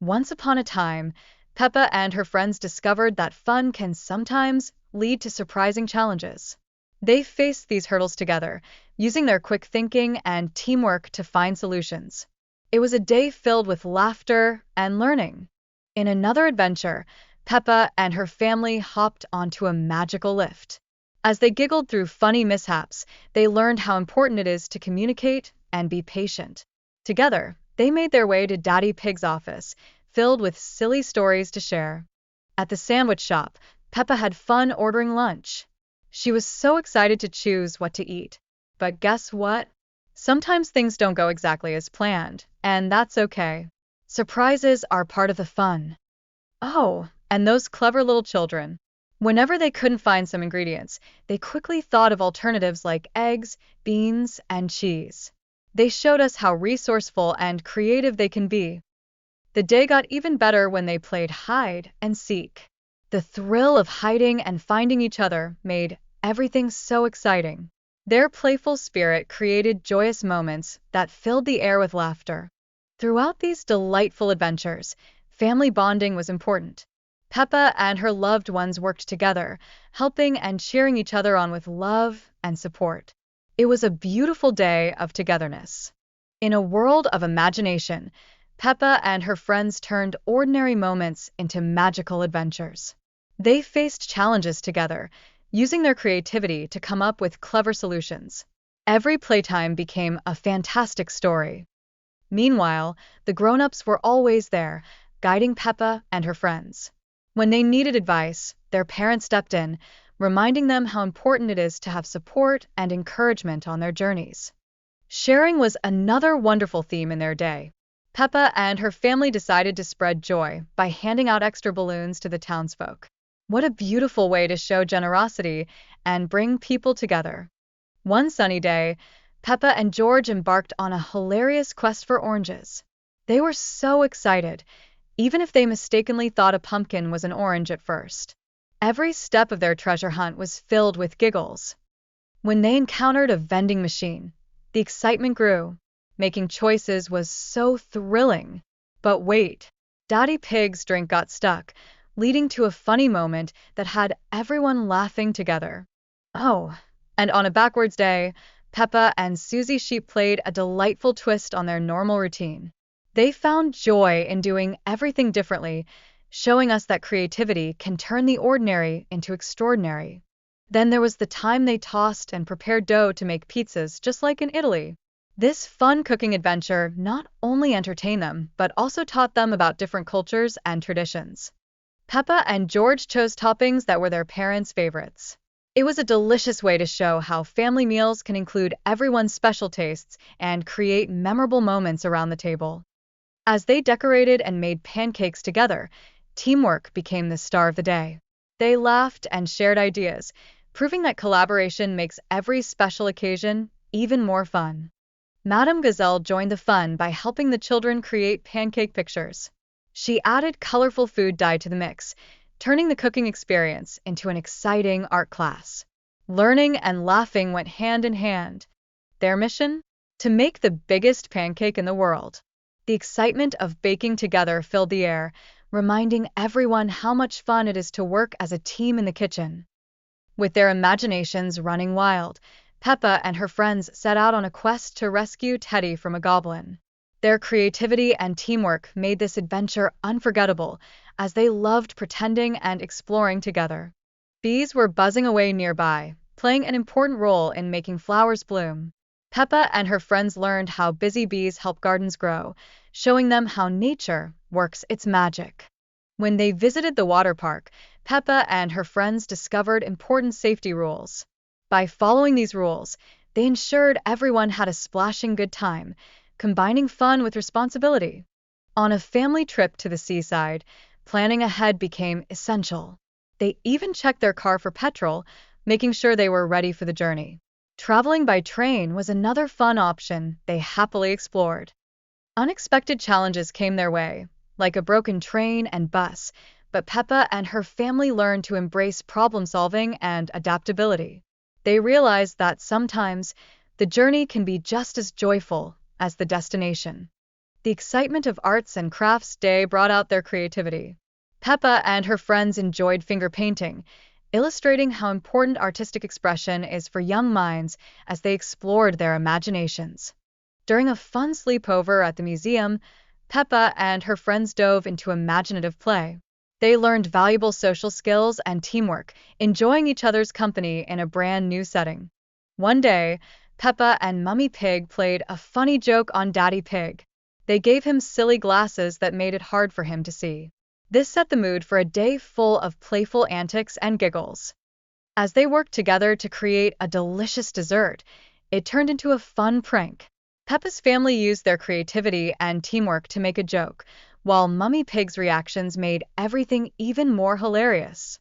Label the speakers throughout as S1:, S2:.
S1: Once upon a time, Peppa and her friends discovered that fun can sometimes lead to surprising challenges. They faced these hurdles together, using their quick thinking and teamwork to find solutions. It was a day filled with laughter and learning. In another adventure, Peppa and her family hopped onto a magical lift. As they giggled through funny mishaps, they learned how important it is to communicate and be patient. Together, they made their way to Daddy Pig's office, filled with silly stories to share. At the sandwich shop, Peppa had fun ordering lunch. She was so excited to choose what to eat. But guess what? Sometimes things don't go exactly as planned, and that's okay. Surprises are part of the fun. Oh, and those clever little children. Whenever they couldn't find some ingredients, they quickly thought of alternatives like eggs, beans, and cheese. They showed us how resourceful and creative they can be. The day got even better when they played hide and seek. The thrill of hiding and finding each other made everything so exciting. Their playful spirit created joyous moments that filled the air with laughter. Throughout these delightful adventures, family bonding was important. Peppa and her loved ones worked together, helping and cheering each other on with love and support. It was a beautiful day of togetherness. In a world of imagination, Peppa and her friends turned ordinary moments into magical adventures. They faced challenges together, using their creativity to come up with clever solutions. Every playtime became a fantastic story. Meanwhile, the grown-ups were always there, guiding Peppa and her friends. When they needed advice, their parents stepped in, reminding them how important it is to have support and encouragement on their journeys. Sharing was another wonderful theme in their day. Peppa and her family decided to spread joy by handing out extra balloons to the townsfolk. What a beautiful way to show generosity and bring people together. One sunny day, Peppa and George embarked on a hilarious quest for oranges. They were so excited, even if they mistakenly thought a pumpkin was an orange at first. Every step of their treasure hunt was filled with giggles. When they encountered a vending machine, the excitement grew. Making choices was so thrilling. But wait, Daddy Pig's drink got stuck, leading to a funny moment that had everyone laughing together. Oh, and on a backwards day, Peppa and Susie Sheep played a delightful twist on their normal routine. They found joy in doing everything differently, showing us that creativity can turn the ordinary into extraordinary. Then there was the time they tossed and prepared dough to make pizzas just like in Italy. This fun cooking adventure not only entertained them, but also taught them about different cultures and traditions. Peppa and George chose toppings that were their parents' favorites. It was a delicious way to show how family meals can include everyone's special tastes and create memorable moments around the table. As they decorated and made pancakes together, teamwork became the star of the day. They laughed and shared ideas, proving that collaboration makes every special occasion even more fun. Madame Gazelle joined the fun by helping the children create pancake pictures. She added colorful food dye to the mix, turning the cooking experience into an exciting art class. Learning and laughing went hand in hand. Their mission? To make the biggest pancake in the world. The excitement of baking together filled the air, reminding everyone how much fun it is to work as a team in the kitchen. With their imaginations running wild, Peppa and her friends set out on a quest to rescue Teddy from a goblin. Their creativity and teamwork made this adventure unforgettable, as they loved pretending and exploring together. Bees were buzzing away nearby, playing an important role in making flowers bloom. Peppa and her friends learned how busy bees help gardens grow, showing them how nature works its magic. When they visited the water park, Peppa and her friends discovered important safety rules. By following these rules, they ensured everyone had a splashing good time, combining fun with responsibility. On a family trip to the seaside, planning ahead became essential. They even checked their car for petrol, making sure they were ready for the journey. Traveling by train was another fun option they happily explored. Unexpected challenges came their way, like a broken train and bus, but Peppa and her family learned to embrace problem-solving and adaptability. They realized that sometimes the journey can be just as joyful as the destination. The excitement of Arts and Crafts Day brought out their creativity. Peppa and her friends enjoyed finger painting, illustrating how important artistic expression is for young minds as they explored their imaginations. During a fun sleepover at the museum, Peppa and her friends dove into imaginative play. They learned valuable social skills and teamwork, enjoying each other's company in a brand new setting. One day, Peppa and Mummy Pig played a funny joke on Daddy Pig. They gave him silly glasses that made it hard for him to see. This set the mood for a day full of playful antics and giggles. As they worked together to create a delicious dessert, it turned into a fun prank. Peppa's family used their creativity and teamwork to make a joke, while Mummy Pig's reactions made everything even more hilarious.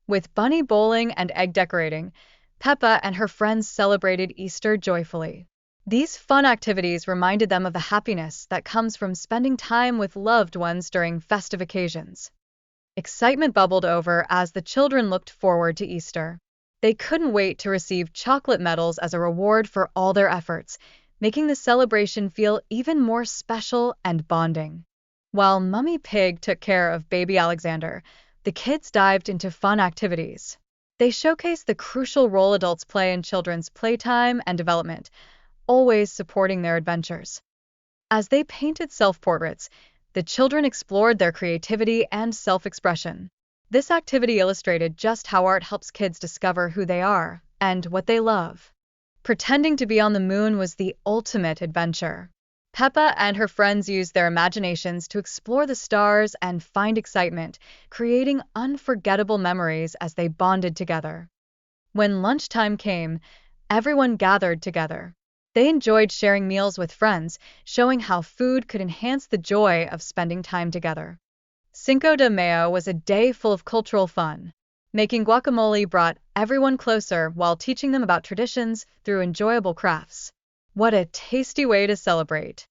S1: With bunny bowling and egg decorating, Peppa and her friends celebrated Easter joyfully. These fun activities reminded them of the happiness that comes from spending time with loved ones during festive occasions. Excitement bubbled over as the children looked forward to Easter. They couldn't wait to receive chocolate medals as a reward for all their efforts, making the celebration feel even more special and bonding. While Mummy Pig took care of baby Alexander, the kids dived into fun activities. They showcased the crucial role adults play in children's playtime and development, always supporting their adventures. As they painted self-portraits, the children explored their creativity and self-expression. This activity illustrated just how art helps kids discover who they are and what they love. Pretending to be on the moon was the ultimate adventure. Peppa and her friends used their imaginations to explore the stars and find excitement, creating unforgettable memories as they bonded together. When lunchtime came, everyone gathered together. They enjoyed sharing meals with friends, showing how food could enhance the joy of spending time together. Cinco de Mayo was a day full of cultural fun. Making guacamole brought everyone closer while teaching them about traditions through enjoyable crafts. What a tasty way to celebrate!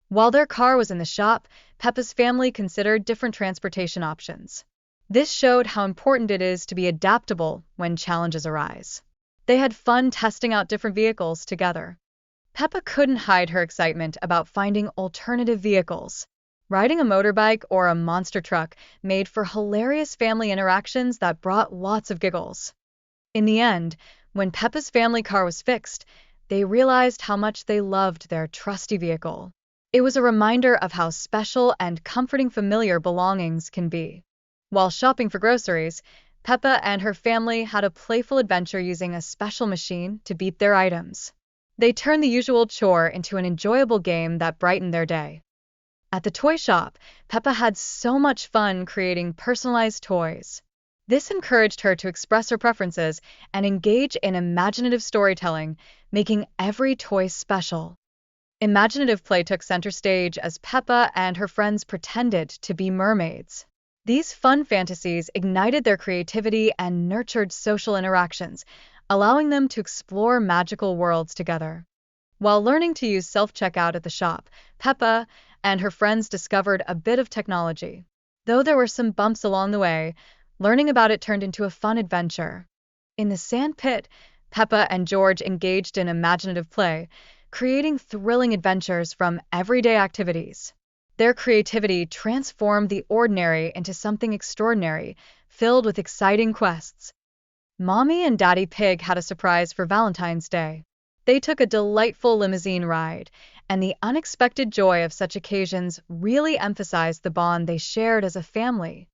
S1: While their car was in the shop, Peppa's family considered different transportation options. This showed how important it is to be adaptable when challenges arise. They had fun testing out different vehicles together. Peppa couldn't hide her excitement about finding alternative vehicles. Riding a motorbike or a monster truck made for hilarious family interactions that brought lots of giggles. In the end, when Peppa's family car was fixed, they realized how much they loved their trusty vehicle. It was a reminder of how special and comforting familiar belongings can be. While shopping for groceries, Peppa and her family had a playful adventure using a special machine to beat their items. They turned the usual chore into an enjoyable game that brightened their day. At the toy shop, Peppa had so much fun creating personalized toys. This encouraged her to express her preferences and engage in imaginative storytelling, making every toy special. Imaginative play took center stage as Peppa and her friends pretended to be mermaids. These fun fantasies ignited their creativity and nurtured social interactions, allowing them to explore magical worlds together. While learning to use self-checkout at the shop, Peppa and her friends discovered a bit of technology. Though there were some bumps along the way, learning about it turned into a fun adventure. In the sand pit, Peppa and George engaged in imaginative play, creating thrilling adventures from everyday activities. Their creativity transformed the ordinary into something extraordinary, filled with exciting quests. Mommy and Daddy Pig had a surprise for Valentine's Day. They took a delightful limousine ride, and the unexpected joy of such occasions really emphasized the bond they shared as a family.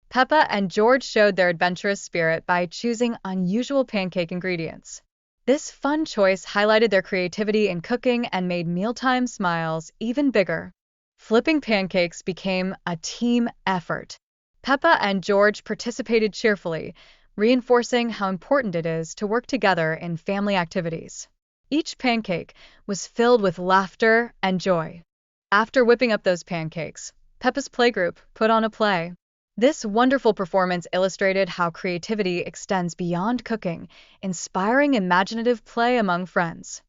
S1: Peppa and George showed their adventurous spirit by choosing unusual pancake ingredients. This fun choice highlighted their creativity in cooking and made mealtime smiles even bigger. Flipping pancakes became a team effort. Peppa and George participated cheerfully, reinforcing how important it is to work together in family activities. Each pancake was filled with laughter and joy. After whipping up those pancakes, Peppa's playgroup put on a play. This wonderful performance illustrated how creativity extends beyond cooking, inspiring imaginative play among friends.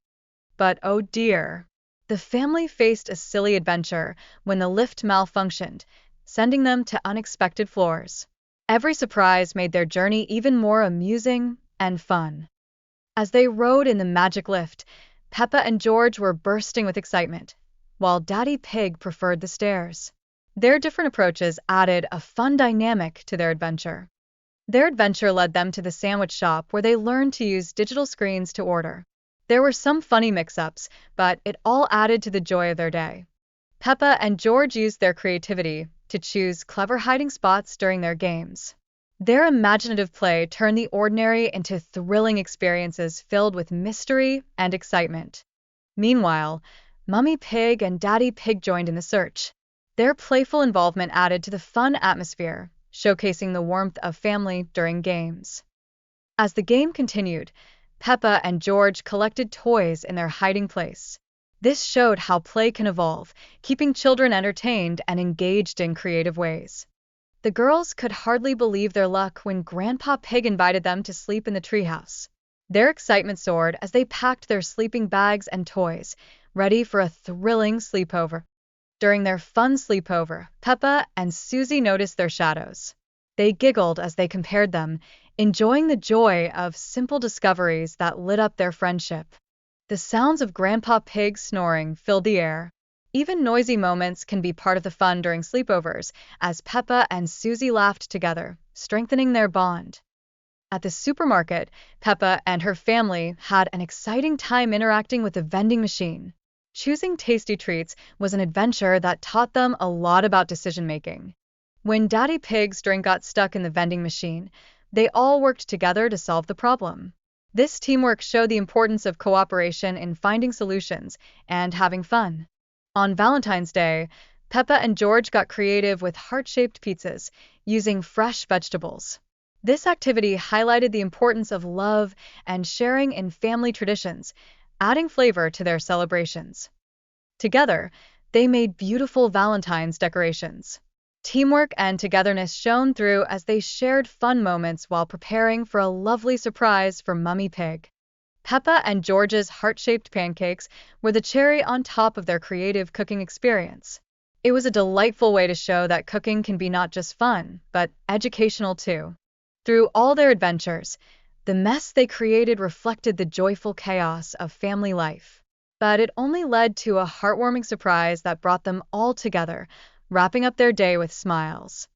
S1: But oh dear, the family faced a silly adventure when the lift malfunctioned, sending them to unexpected floors. Every surprise made their journey even more amusing and fun. As they rode in the magic lift, Peppa and George were bursting with excitement. while Daddy Pig preferred the stairs. Their different approaches added a fun dynamic to their adventure. Their adventure led them to the sandwich shop where they learned to use digital screens to order. There were some funny mix-ups, but it all added to the joy of their day. Peppa and George used their creativity to choose clever hiding spots during their games. Their imaginative play turned the ordinary into thrilling experiences filled with mystery and excitement. Meanwhile, Mummy Pig and Daddy Pig joined in the search. Their playful involvement added to the fun atmosphere, showcasing the warmth of family during games. As the game continued, Peppa and George collected toys in their hiding place. This showed how play can evolve, keeping children entertained and engaged in creative ways. The girls could hardly believe their luck when Grandpa Pig invited them to sleep in the treehouse. Their excitement soared as they packed their sleeping bags and toys, ready for a thrilling sleepover. During their fun sleepover, Peppa and Susie noticed their shadows. They giggled as they compared them, enjoying the joy of simple discoveries that lit up their friendship. The sounds of Grandpa Pig snoring filled the air. Even noisy moments can be part of the fun during sleepovers, as Peppa and Susie laughed together, strengthening their bond. At the supermarket, Peppa and her family had an exciting time interacting with the vending machine. Choosing tasty treats was an adventure that taught them a lot about decision-making. When Daddy Pig's drink got stuck in the vending machine, they all worked together to solve the problem. This teamwork showed the importance of cooperation in finding solutions and having fun. On Valentine's Day, Peppa and George got creative with heart-shaped pizzas, using fresh vegetables. This activity highlighted the importance of love and sharing in family traditions, adding flavor to their celebrations. Together, they made beautiful Valentine's decorations. Teamwork and togetherness shone through as they shared fun moments while preparing for a lovely surprise for Mummy Pig. Peppa and George's heart-shaped pancakes were the cherry on top of their creative cooking experience. It was a delightful way to show that cooking can be not just fun, but educational too. Through all their adventures, the mess they created reflected the joyful chaos of family life. But it only led to a heartwarming surprise that brought them all together, wrapping up their day with smiles.